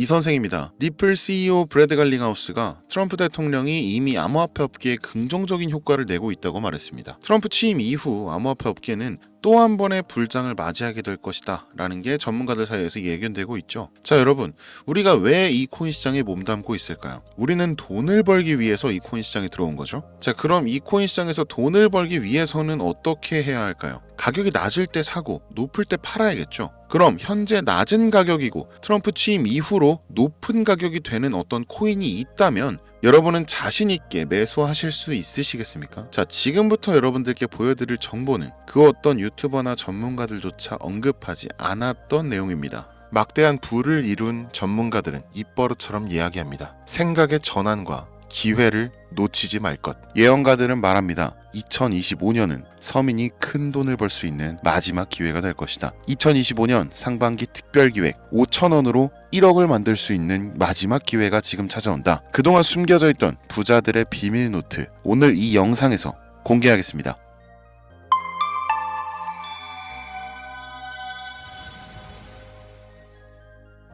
이 선생입니다. 리플 CEO 브래드 갈링하우스가 트럼프 대통령이 이미 암호화폐 업계에 긍정적인 효과를 내고 있다고 말했습니다. 트럼프 취임 이후 암호화폐 업계는 또 한 번의 불장을 맞이하게 될 것이다 라는 게 전문가들 사이에서 예견되고 있죠. 자, 여러분, 우리가 왜 이 코인 시장에 몸담고 있을까요? 우리는 돈을 벌기 위해서 이 코인 시장에 들어온 거죠. 자, 그럼 이 코인 시장에서 돈을 벌기 위해서는 어떻게 해야 할까요? 가격이 낮을 때 사고 높을 때 팔아야겠죠. 그럼 현재 낮은 가격이고 트럼프 취임 이후로 높은 가격이 되는 어떤 코인이 있다면 여러분은 자신 있게 매수하실 수 있으시겠습니까? 자, 지금부터 여러분들께 보여드릴 정보는 그 어떤 유튜버나 전문가들조차 언급하지 않았던 내용입니다. 막대한 부를 이룬 전문가들은 입버릇처럼 이야기합니다. 생각의 전환과 기회를 놓치지 말 것. 예언가들은 말합니다. 2025년은 서민이 큰 돈을 벌 수 있는 마지막 기회가 될 것이다. 2025년 상반기 특별기획 5,000원으로 1억을 만들 수 있는 마지막 기회가 지금 찾아온다. 그동안 숨겨져 있던 부자들의 비밀 노트, 오늘 이 영상에서 공개하겠습니다.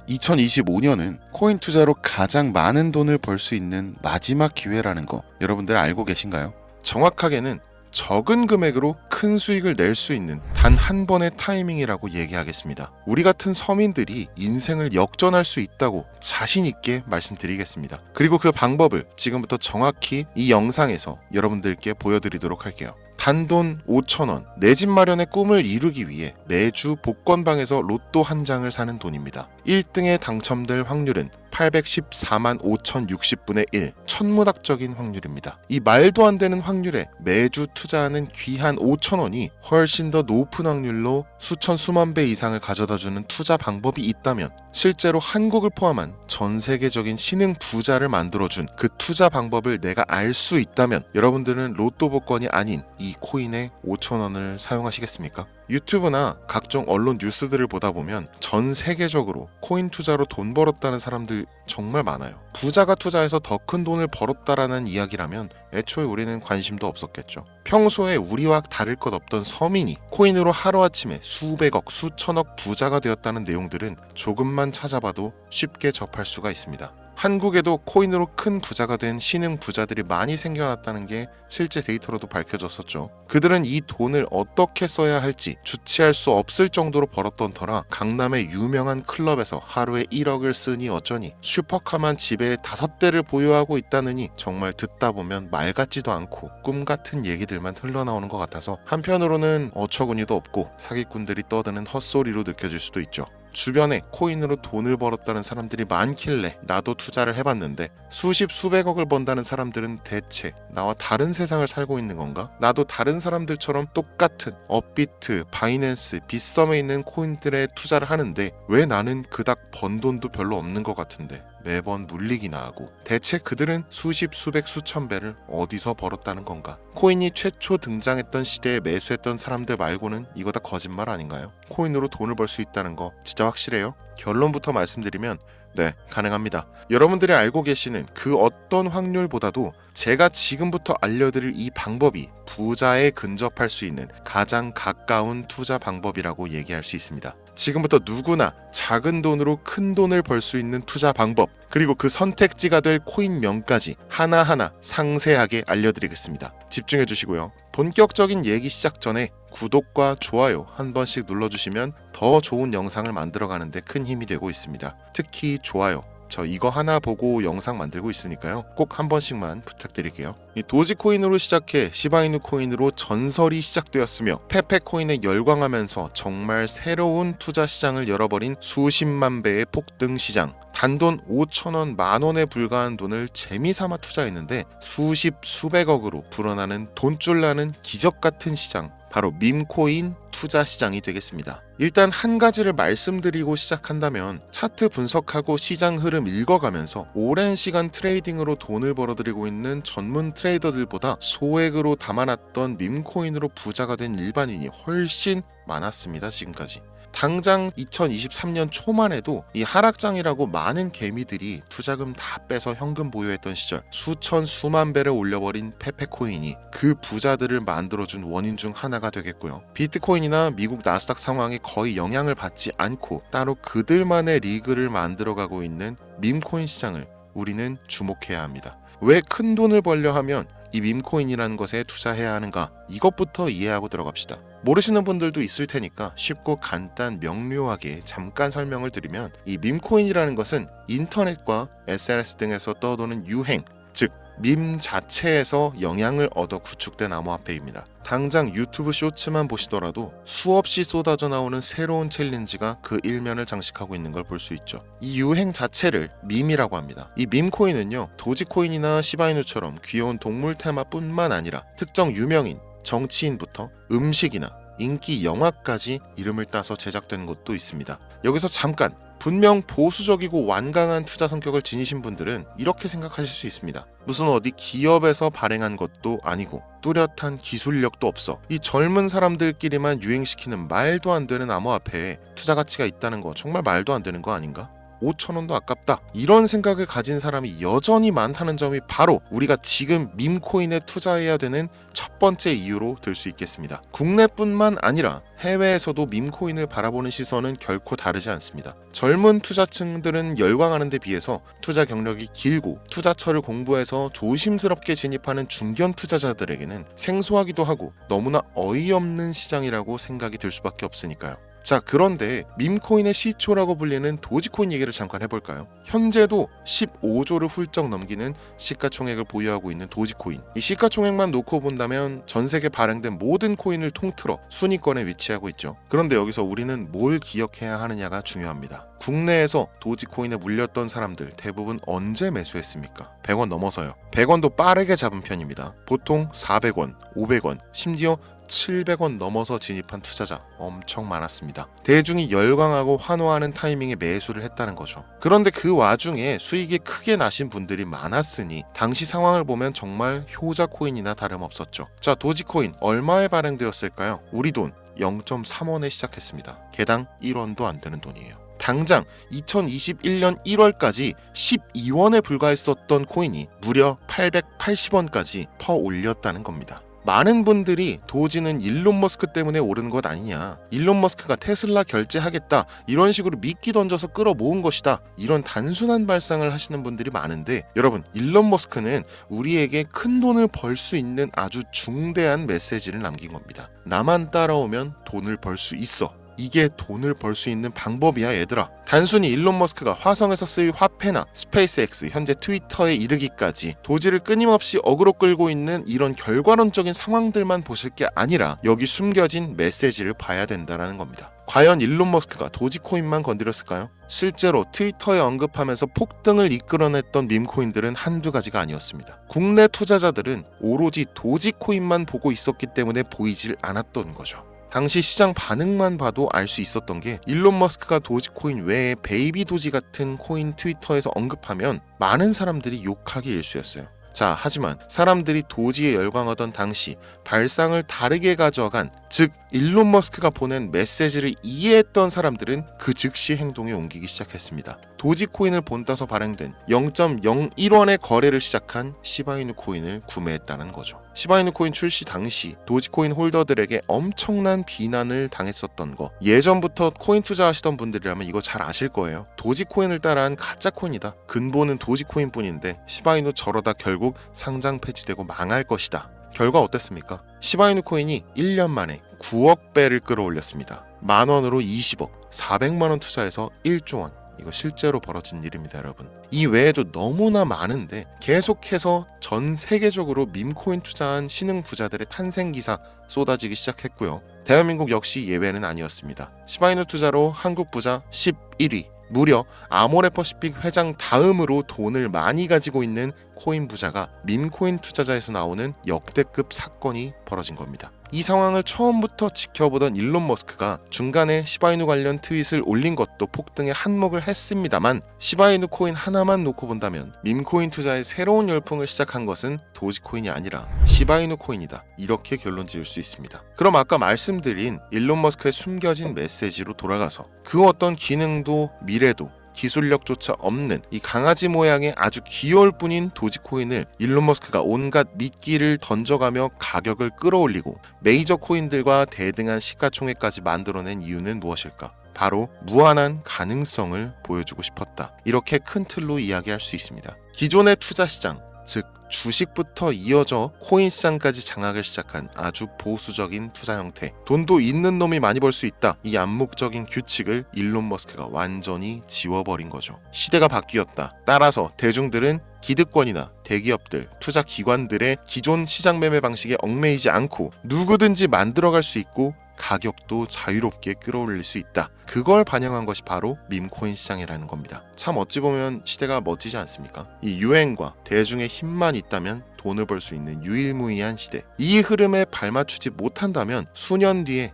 2025년은 코인 투자로 가장 많은 돈을 벌 수 있는 마지막 기회라는 거 여러분들 알고 계신가요? 정확하게는 적은 금액으로 큰 수익을 낼 수 있는 단 한 번의 타이밍이라고 얘기하겠습니다. 우리 같은 서민들이 인생을 역전할 수 있다고 자신 있게 말씀드리겠습니다. 그리고 그 방법을 지금부터 정확히 이 영상에서 여러분들께 보여드리도록 할게요. 단돈 5,000원, 내 집 마련의 꿈을 이루기 위해 매주 복권방에서 로또 한 장을 사는 돈입니다. 1등에 당첨될 확률은 814만 5,060분의 1, 천문학적인 확률입니다. 이 말도 안 되는 확률에 매주 투자하는 귀한 5,000원이 훨씬 더 높은 확률로 수천 수만 배 이상을 가져다주는 투자 방법이 있다면 실제로 한국을 포함한 전 세계적인 신흥 부자를 만들어준 그 투자 방법을 내가 알 수 있다면 여러분들은 로또 복권이 아닌 이 코인의 5,000원을 사용하시겠습니까? 유튜브나 각종 언론 뉴스들을 보다 보면 전 세계적으로 코인 투자로 돈 벌었다는 사람들 정말 많아요. 부자가 투자해서 더 큰 돈을 벌었다라는 이야기라면 애초에 우리는 관심도 없었겠죠. 평소에 우리와 다를 것 없던 서민이 코인으로 하루아침에 수백억, 수천억 부자가 되었다는 내용들은 조금만 찾아봐도 쉽게 접할 수가 있습니다. 한국에도 코인으로 큰 부자가 된 신흥 부자들이 많이 생겨났다는 게 실제 데이터로도 밝혀졌었죠. 그들은 이 돈을 어떻게 써야 할지 주체할 수 없을 정도로 벌었던 터라 강남의 유명한 클럽에서 하루에 1억을 쓰니 어쩌니 슈퍼카만 집에 5대를 보유하고 있다느니 정말 듣다 보면 말 같지도 않고 꿈 같은 얘기들만 흘러나오는 것 같아서 한편으로는 어처구니도 없고 사기꾼들이 떠드는 헛소리로 느껴질 수도 있죠. 주변에 코인으로 돈을 벌었다는 사람들이 많길래 나도 투자를 해봤는데 수십 수백억을 번다는 사람들은 대체 나와 다른 세상을 살고 있는 건가? 나도 다른 사람들처럼 똑같은 업비트, 바이낸스, 빗썸에 있는 코인들에 투자를 하는데 왜 나는 그닥 번 돈도 별로 없는 것 같은데 매번 물리기나 하고 대체 그들은 수십 수백 수천 배를 어디서 벌었다는 건가? 코인이 최초 등장했던 시대에 매수했던 사람들 말고는 이거 다 거짓말 아닌가요? 코인으로 돈을 벌 수 있다는 거 진짜 확실해요? 결론부터 말씀드리면 네, 가능합니다. 여러분들이 알고 계시는 그 어떤 확률보다도 제가 지금부터 알려드릴 이 방법이 부자에 근접할 수 있는 가장 가까운 투자 방법이라고 얘기할 수 있습니다. 지금부터 누구나 작은 돈으로 큰 돈을 벌 수 있는 투자 방법, 그리고 그 선택지가 될 코인명까지 하나하나 상세하게 알려드리겠습니다. 집중해 주시고요. 본격적인 얘기 시작 전에 구독과 좋아요 한 번씩 눌러주시면 더 좋은 영상을 만들어가는데 큰 힘이 되고 있습니다. 특히 좋아요. 저 이거 하나 보고 영상 만들고 있으니까요. 꼭 한 번씩만 부탁드릴게요. 이 도지코인으로 시작해 시바이누 코인으로 전설이 시작되었으며 페페코인에 열광하면서 정말 새로운 투자 시장을 열어버린 수십만 배의 폭등 시장. 단돈 5,000원, 만원에 불과한 돈을 재미삼아 투자했는데 수십 수백억으로 불어나는 돈줄 나는 기적 같은 시장. 바로 밈코인 투자 시장이 되겠습니다. 일단 한 가지를 말씀드리고 시작한다면 차트 분석하고 시장 흐름 읽어가면서 오랜 시간 트레이딩으로 돈을 벌어들이고 있는 전문 트레이더들보다 소액으로 담아놨던 밈코인으로 부자가 된 일반인이 훨씬 많았습니다. 지금까지. 당장 2023년 초만 해도 이 하락장이라고 많은 개미들이 투자금 다 빼서 현금 보유했던 시절 수천 수만 배를 올려버린 페페코인이 그 부자들을 만들어준 원인 중 하나가 되겠고요. 비트코인이나 미국 나스닥 상황에 거의 영향을 받지 않고 따로 그들만의 리그를 만들어가고 있는 밈코인 시장을 우리는 주목해야 합니다. 왜 큰 돈을 벌려 하면 이 밈코인이라는 것에 투자해야 하는가? 이것부터 이해하고 들어갑시다. 모르시는 분들도 있을 테니까 쉽고 간단 명료하게 잠깐 설명을 드리면 이 밈코인이라는 것은 인터넷과 SNS 등에서 떠도는 유행, 즉 밈 자체에서 영향을 얻어 구축된 암호화폐입니다. 당장 유튜브 쇼츠만 보시더라도 수없이 쏟아져 나오는 새로운 챌린지가 그 일면을 장식하고 있는 걸 볼 수 있죠. 이 유행 자체를 밈이라고 합니다. 이 밈코인은요, 도지코인이나 시바이누처럼 귀여운 동물 테마뿐만 아니라 특정 유명인, 정치인부터 음식이나 인기 영화까지 이름을 따서 제작된 것도 있습니다. 여기서 잠깐, 분명 보수적이고 완강한 투자 성격을 지니신 분들은 이렇게 생각하실 수 있습니다. 무슨 어디 기업에서 발행한 것도 아니고 뚜렷한 기술력도 없어 이 젊은 사람들끼리만 유행시키는 말도 안 되는 암호화폐에 투자 가치가 있다는 거 정말 말도 안 되는 거 아닌가? 5,000원도 아깝다. 이런 생각을 가진 사람이 여전히 많다는 점이 바로 우리가 지금 밈코인에 투자해야 되는 첫 번째 이유로 들 수 있겠습니다. 국내뿐만 아니라 해외에서도 밈코인을 바라보는 시선은 결코 다르지 않습니다. 젊은 투자층들은 열광하는 데 비해서 투자 경력이 길고 투자처를 공부해서 조심스럽게 진입하는 중견 투자자들에게는 생소하기도 하고 너무나 어이없는 시장이라고 생각이 들 수밖에 없으니까요. 자, 그런데 밈코인의 시초라고 불리는 도지코인 얘기를 잠깐 해볼까요? 현재도 15조를 훌쩍 넘기는 시가총액을 보유하고 있는 도지코인. 이 시가총액만 놓고 본다면 전 세계 발행된 모든 코인을 통틀어 순위권에 위치하고 있죠. 그런데 여기서 우리는 뭘 기억해야 하느냐가 중요합니다. 국내에서 도지코인에 물렸던 사람들 대부분 언제 매수했습니까? 100원 넘어서요. 100원도 빠르게 잡은 편입니다. 보통 400원, 500원, 심지어 700원 넘어서 진입한 투자자 엄청 많았습니다. 대중이 열광하고 환호하는 타이밍에 매수를 했다는 거죠. 그런데 그 와중에 수익이 크게 나신 분들이 많았으니 당시 상황을 보면 정말 효자 코인이나 다름없었죠. 자, 도지코인 얼마에 발행되었을까요? 우리 돈 0.3원에 시작했습니다. 개당 1원도 안 되는 돈이에요. 당장 2021년 1월까지 12원에 불과했었던 코인이 무려 880원까지 퍼 올렸다는 겁니다. 많은 분들이 도지는 일론 머스크 때문에 오른 것 아니냐, 일론 머스크가 테슬라 결제하겠다 이런 식으로 미끼 던져서 끌어모은 것이다, 이런 단순한 발상을 하시는 분들이 많은데, 여러분, 일론 머스크는 우리에게 큰 돈을 벌 수 있는 아주 중대한 메시지를 남긴 겁니다. 나만 따라오면 돈을 벌 수 있어. 이게 돈을 벌 수 있는 방법이야, 얘들아. 단순히 일론 머스크가 화성에서 쓰일 화폐나 스페이스X, 현재 트위터에 이르기까지 도지를 끊임없이 어그로 끌고 있는 이런 결과론적인 상황들만 보실 게 아니라 여기 숨겨진 메시지를 봐야 된다는 겁니다. 과연 일론 머스크가 도지코인만 건드렸을까요? 실제로 트위터에 언급하면서 폭등을 이끌어냈던 밈코인들은 한두 가지가 아니었습니다. 국내 투자자들은 오로지 도지코인만 보고 있었기 때문에 보이질 않았던 거죠. 당시 시장 반응만 봐도 알 수 있었던 게, 일론 머스크가 도지코인 외에 베이비 도지 같은 코인 트위터에서 언급하면 많은 사람들이 욕하기 일쑤였어요. 자, 하지만 사람들이 도지에 열광하던 당시 발상을 다르게 가져간, 즉 일론 머스크가 보낸 메시지를 이해했던 사람들은 그 즉시 행동에 옮기기 시작했습니다. 도지코인을 본따서 발행된 0.01원의 거래를 시작한 시바이누 코인을 구매했다는 거죠. 시바이누 코인 출시 당시 도지코인 홀더들에게 엄청난 비난을 당했었던 거, 예전부터 코인 투자하시던 분들이라면 이거 잘 아실 거예요. 도지코인을 따라한 가짜 코인이다. 근본은 도지코인 뿐인데 시바이누 저러다 결국 상장 폐지되고 망할 것이다. 결과 어땠습니까? 시바이누 코인이 1년 만에 9억 배를 끌어올렸습니다. 만원으로 20억, 400만원 투자해서 1조 원. 이거 실제로 벌어진 일입니다, 여러분. 이 외에도 너무나 많은데 계속해서 전 세계적으로 밈코인 투자한 신흥 부자들의 탄생 기사 쏟아지기 시작했고요. 대한민국 역시 예외는 아니었습니다. 시바이누 투자로 한국 부자 11위, 무려 아모레퍼시픽 회장 다음으로 돈을 많이 가지고 있는 코인 부자가 밈코인 투자자에서 나오는 역대급 사건이 벌어진 겁니다. 이 상황을 처음부터 지켜보던 일론 머스크가 중간에 시바이누 관련 트윗을 올린 것도 폭등에 한몫을 했습니다만, 시바이누 코인 하나만 놓고 본다면 밈코인 투자의 새로운 열풍을 시작한 것은 도지코인이 아니라 시바이누 코인이다, 이렇게 결론 지을 수 있습니다. 그럼 아까 말씀드린 일론 머스크의 숨겨진 메시지로 돌아가서 그 어떤 기능도 미래도 기술력조차 없는 이 강아지 모양의 아주 귀여울 뿐인 도지코인을 일론 머스크가 온갖 미끼를 던져가며 가격을 끌어올리고 메이저 코인들과 대등한 시가총액까지 만들어낸 이유는 무엇일까? 바로 무한한 가능성을 보여주고 싶었다, 이렇게 큰 틀로 이야기할 수 있습니다. 기존의 투자 시장, 즉 주식부터 이어져 코인 시장까지 장악을 시작한 아주 보수적인 투자 형태, 돈도 있는 놈이 많이 벌 수 있다, 이 암묵적인 규칙을 일론 머스크가 완전히 지워버린 거죠. 시대가 바뀌었다. 따라서 대중들은 기득권이나 대기업들, 투자 기관들의 기존 시장 매매 방식에 얽매이지 않고 누구든지 만들어갈 수 있고 가격도 자유롭게 끌어올릴 수 있다. 그걸 반영한 것이 바로 밈코인 시장이라는 겁니다. 참 어찌 보면 시대가 멋지지 않습니까? 이 유행과 대중의 힘만 있다면 돈을 벌 수 있는 유일무이한 시대. 이 흐름에 발맞추지 못한다면 수년 뒤에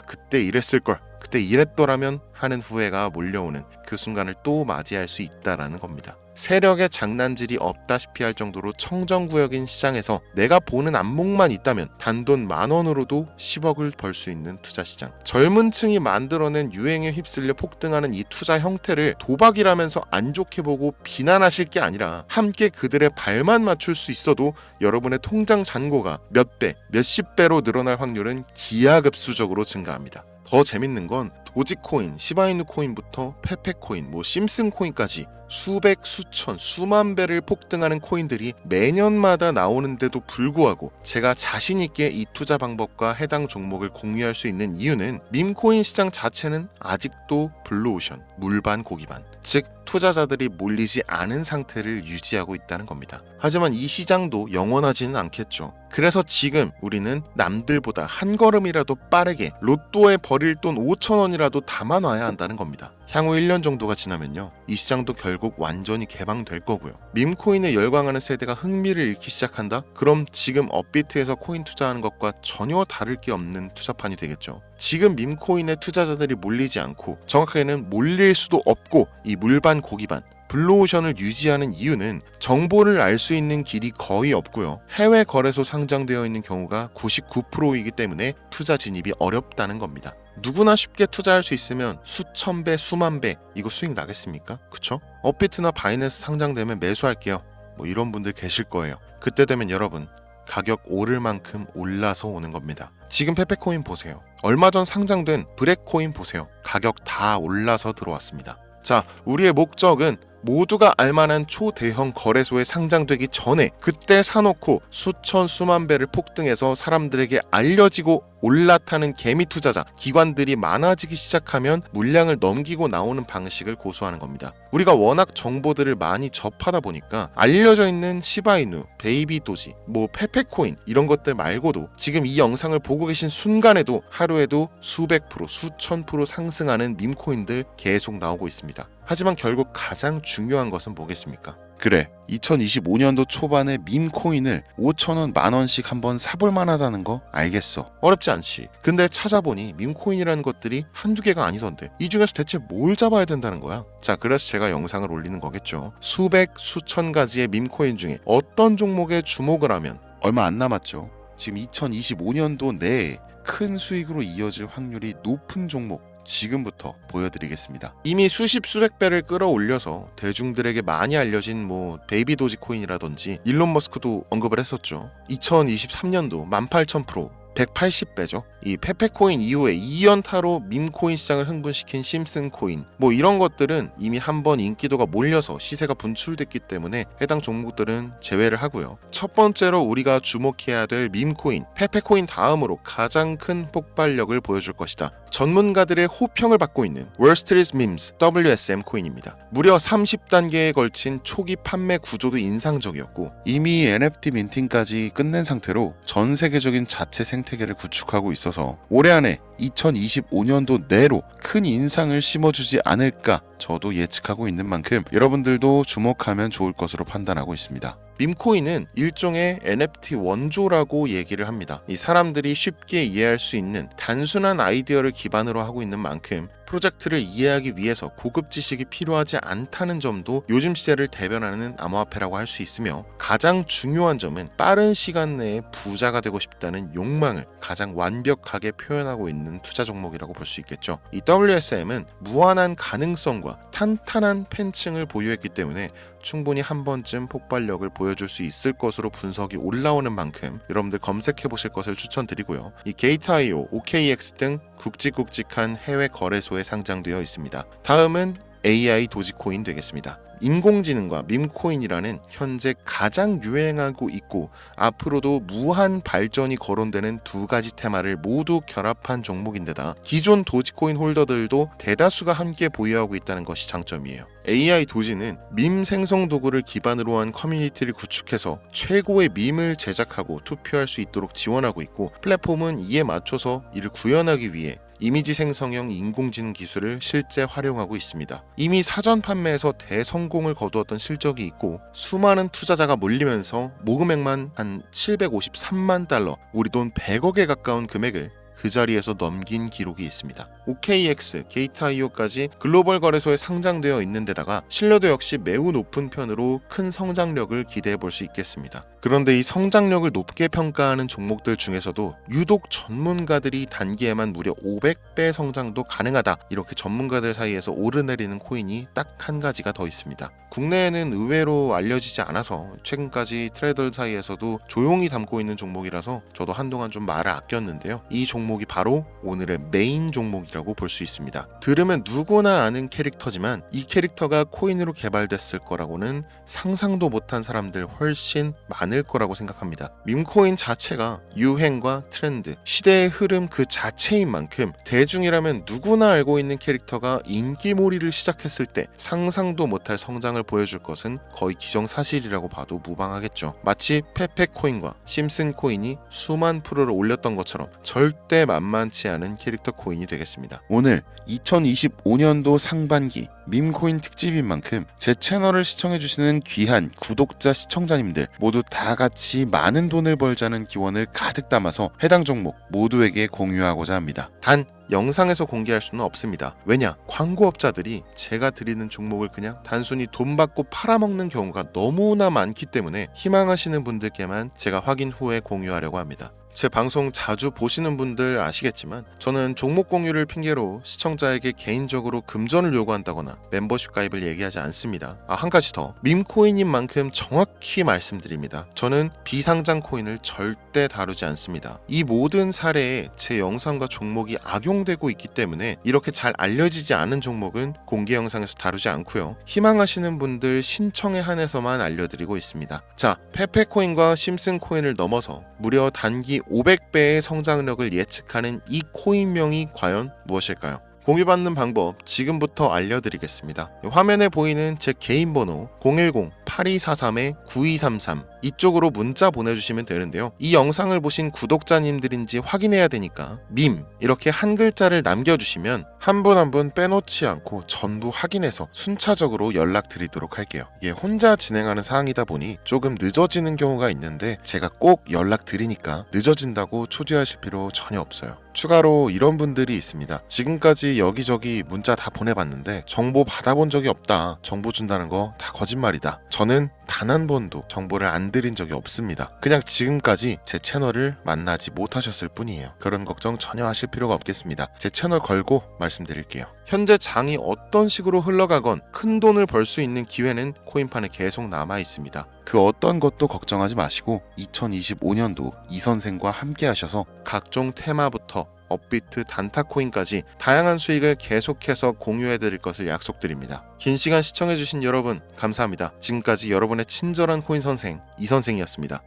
그때 이랬을걸, 그때 이랬더라면 하는 후회가 몰려오는 그 순간을 또 맞이할 수 있다라는 겁니다. 세력의 장난질이 없다시피 할 정도로 청정구역인 시장에서 내가 보는 안목만 있다면 단돈 10,000원으로도 10억을 벌 수 있는 투자 시장. 젊은 층이 만들어낸 유행에 휩쓸려 폭등하는 이 투자 형태를 도박이라면서 안 좋게 보고 비난하실 게 아니라 함께 그들의 발만 맞출 수 있어도 여러분의 통장 잔고가 몇 배, 몇십 배로 늘어날 확률은 기하급수적으로 증가합니다. 더 재밌는 건 도지코인, 시바이누 코인부터 페페코인, 심슨코인까지 수백, 수천, 수만 배를 폭등하는 코인들이 매년마다 나오는데도 불구하고 제가 자신있게 이 투자 방법과 해당 종목을 공유할 수 있는 이유는 밈코인 시장 자체는 아직도 블루오션, 물반 고기반, 즉 투자자들이 몰리지 않은 상태를 유지하고 있다는 겁니다. 하지만 이 시장도 영원하지는 않겠죠. 그래서 지금 우리는 남들보다 한 걸음이라도 빠르게 로또에 버릴 돈 5,000원이라도 담아놔야 한다는 겁니다. 향후 1년 정도가 지나면요, 이 시장도 결국 완전히 개방될 거고요. 밈코인에 열광하는 세대가 흥미를 잃기 시작한다? 그럼 지금 업비트에서 코인 투자하는 것과 전혀 다를 게 없는 투자판이 되겠죠. 지금 밈코인에 투자자들이 몰리지 않고, 정확하게는 몰릴 수도 없고, 이 물반 고기반, 블루오션을 유지하는 이유는 정보를 알 수 있는 길이 거의 없고요. 해외 거래소 상장되어 있는 경우가 99%이기 때문에 투자 진입이 어렵다는 겁니다. 누구나 쉽게 투자할 수 있으면 수천 배, 수만 배 이거 수익 나겠습니까? 그쵸? 업비트나 바이낸스 상장되면 매수할게요, 이런 분들 계실 거예요. 그때 되면 여러분, 가격 오를 만큼 올라서 오는 겁니다. 지금 페페코인 보세요. 얼마 전 상장된 브렉코인 보세요. 가격 다 올라서 들어왔습니다. 자, 우리의 목적은 모두가 알만한 초대형 거래소에 상장되기 전에 그때 사놓고 수천 수만 배를 폭등해서 사람들에게 알려지고 올라타는 개미 투자자, 기관들이 많아지기 시작하면 물량을 넘기고 나오는 방식을 고수하는 겁니다. 우리가 워낙 정보들을 많이 접하다 보니까 알려져 있는 시바이누, 베이비 도지, 페페코인 이런 것들 말고도 지금 이 영상을 보고 계신 순간에도 하루에도 수백 프로, 수천 프로 상승하는 밈코인들 계속 나오고 있습니다. 하지만 결국 가장 중요한 것은 뭐겠습니까? 그래, 2025년도 초반에 밈코인을 5,000원, 10,000원씩 한번 사볼 만하다는 거 알겠어. 어렵지 않지. 근데 찾아보니 밈코인이라는 것들이 한두 개가 아니던데 이 중에서 대체 뭘 잡아야 된다는 거야? 자, 그래서 제가 영상을 올리는 거겠죠. 수백, 수천 가지의 밈코인 중에 어떤 종목에 주목을 하면 얼마 안 남았죠. 지금 2025년도 내에 큰 수익으로 이어질 확률이 높은 종목 지금부터 보여드리겠습니다. 이미 수십 수백 배를 끌어올려서 대중들에게 많이 알려진 베이비 도지 코인이라든지 일론 머스크도 언급을 했었죠. 2023년도 18,000%, 180배죠. 이 페페코인 이후에 2연타로 밈코인 시장을 흥분시킨 심슨코인, 이런 것들은 이미 한번 인기도가 몰려서 시세가 분출됐기 때문에 해당 종목들은 제외를 하고요. 첫 번째로 우리가 주목해야 될 밈코인, 페페코인 다음으로 가장 큰 폭발력을 보여줄 것이다. 전문가들의 호평을 받고 있는 월스트리트 밈스 WSM 코인입니다. 무려 30단계에 걸친 초기 판매 구조도 인상적이었고 이미 NFT 민팅까지 끝낸 상태로 전 세계적인 자체 생태계를 구축하고 있어서 올해 안에 2025년도 내로 큰 인상을 심어주지 않을까 저도 예측하고 있는 만큼 여러분들도 주목하면 좋을 것으로 판단하고 있습니다. 밈코인은 일종의 NFT 원조라고 얘기를 합니다. 이 사람들이 쉽게 이해할 수 있는 단순한 아이디어를 기반으로 하고 있는 만큼 프로젝트를 이해하기 위해서 고급 지식이 필요하지 않다는 점도 요즘 시대를 대변하는 암호화폐라고 할 수 있으며, 가장 중요한 점은 빠른 시간 내에 부자가 되고 싶다는 욕망을 가장 완벽하게 표현하고 있는 투자 종목이라고 볼 수 있겠죠. 이 WSM은 무한한 가능성과 탄탄한 팬층을 보유했기 때문에 충분히 한 번쯤 폭발력을 보여줄 수 있을 것으로 분석이 올라오는 만큼 여러분들 검색해 보실 것을 추천드리고요. 이 게이트.io, OKX 등 굵직굵직한 해외 거래소에 상장되어 있습니다. 다음은 AI 도지코인 되겠습니다. 인공지능과 밈코인이라는 현재 가장 유행하고 있고 앞으로도 무한 발전이 거론되는 두 가지 테마를 모두 결합한 종목인데다 기존 도지코인 홀더들도 대다수가 함께 보유하고 있다는 것이 장점이에요. AI 도지는 밈 생성 도구를 기반으로 한 커뮤니티를 구축해서 최고의 밈을 제작하고 투표할 수 있도록 지원하고 있고, 플랫폼은 이에 맞춰서 이를 구현하기 위해 이미지 생성형 인공지능 기술을 실제 활용하고 있습니다. 이미 사전 판매에서 대성공을 거두었던 실적이 있고 수많은 투자자가 몰리면서 모금액만 한 753만 달러, 우리 돈 100억에 가까운 금액을 그 자리에서 넘긴 기록이 있습니다. OKX, 게이트.io까지 글로벌 거래소에 상장되어 있는 데다가 신뢰도 역시 매우 높은 편으로 큰 성장력을 기대해 볼 수 있겠습니다. 그런데 이 성장력을 높게 평가하는 종목들 중에서도 유독 전문가들이 단기에만 무려 500배 성장도 가능하다, 이렇게 전문가들 사이에서 오르내리는 코인이 딱 한 가지가 더 있습니다. 국내에는 의외로 알려지지 않아서 최근까지 트레이더 사이에서도 조용히 담고 있는 종목이라서 저도 한동안 좀 말을 아꼈는데요. 이 종목이 바로 오늘의 메인 종목이라고 볼 수 있습니다. 들으면 누구나 아는 캐릭터지만 이 캐릭터가 코인으로 개발됐을 거라고는 상상도 못한 사람들 훨씬 많을 거라고 생각합니다. 밈코인 자체가 유행과 트렌드, 시대의 흐름 그 자체인 만큼 대중이라면 누구나 알고 있는 캐릭터가 인기몰이를 시작했을 때 상상도 못할 성장을 보여줄 것은 거의 기정사실이라고 봐도 무방하겠죠. 마치 페페코인과 심슨코인이 수만 프로를 올렸던 것처럼 절대 만만치 않은 캐릭터 코인이 되겠습니다. 오늘 2025년도 상반기 밈코인 특집인 만큼 제 채널을 시청해주시는 귀한 구독자 시청자님들 모두 다 같이 많은 돈을 벌자는 기원을 가득 담아서 해당 종목 모두에게 공유하고자 합니다. 단 영상에서 공개할 수는 없습니다. 왜냐? 광고업자들이 제가 드리는 종목을 그냥 단순히 돈 받고 팔아먹는 경우가 너무나 많기 때문에 희망하시는 분들께만 제가 확인 후에 공유하려고 합니다. 제 방송 자주 보시는 분들 아시겠지만 저는 종목 공유를 핑계로 시청자에게 개인적으로 금전을 요구한다거나 멤버십 가입을 얘기하지 않습니다. 한 가지 더, 밈코인인 만큼 정확히 말씀드립니다. 저는 비상장 코인을 절대 다루지 않습니다. 이 모든 사례에 제 영상과 종목이 악용되고 있기 때문에 이렇게 잘 알려지지 않은 종목은 공개 영상에서 다루지 않고요. 희망하시는 분들 신청에 한해서만 알려드리고 있습니다. 자, 페페코인과 심슨코인을 넘어서 무려 단기 500배의 성장력을 예측하는 이 코인명이 과연 무엇일까요? 공유받는 방법 지금부터 알려드리겠습니다. 화면에 보이는 제 개인 번호 010-8243-9233 이쪽으로 문자 보내주시면 되는데요. 이 영상을 보신 구독자님들인지 확인해야 되니까 밈 이렇게 한 글자를 남겨주시면 한 분 한 분 빼놓지 않고 전부 확인해서 순차적으로 연락드리도록 할게요. 이게 혼자 진행하는 사항이다 보니 조금 늦어지는 경우가 있는데 제가 꼭 연락드리니까 늦어진다고 초조하실 필요 전혀 없어요. 추가로 이런 분들이 있습니다. 지금까지 여기저기 문자 다 보내봤는데 정보 받아본 적이 없다. 정보 준다는 거 다 거짓말이다. 저는 단 한 번도 정보를 안 드린 적이 없습니다. 그냥 지금까지 제 채널을 만나지 못하셨을 뿐이에요. 그런 걱정 전혀 하실 필요가 없겠습니다. 제 채널 걸고 말씀드릴게요. 현재 장이 어떤 식으로 흘러가건 큰 돈을 벌 수 있는 기회는 코인판에 계속 남아 있습니다. 그 어떤 것도 걱정하지 마시고 2025년도 이 선생과 함께 하셔서 각종 테마부터 업비트, 단타코인까지 다양한 수익을 계속해서 공유해드릴 것을 약속드립니다. 긴 시간 시청해주신 여러분 감사합니다. 지금까지 여러분의 친절한 코인 선생 이선생이었습니다.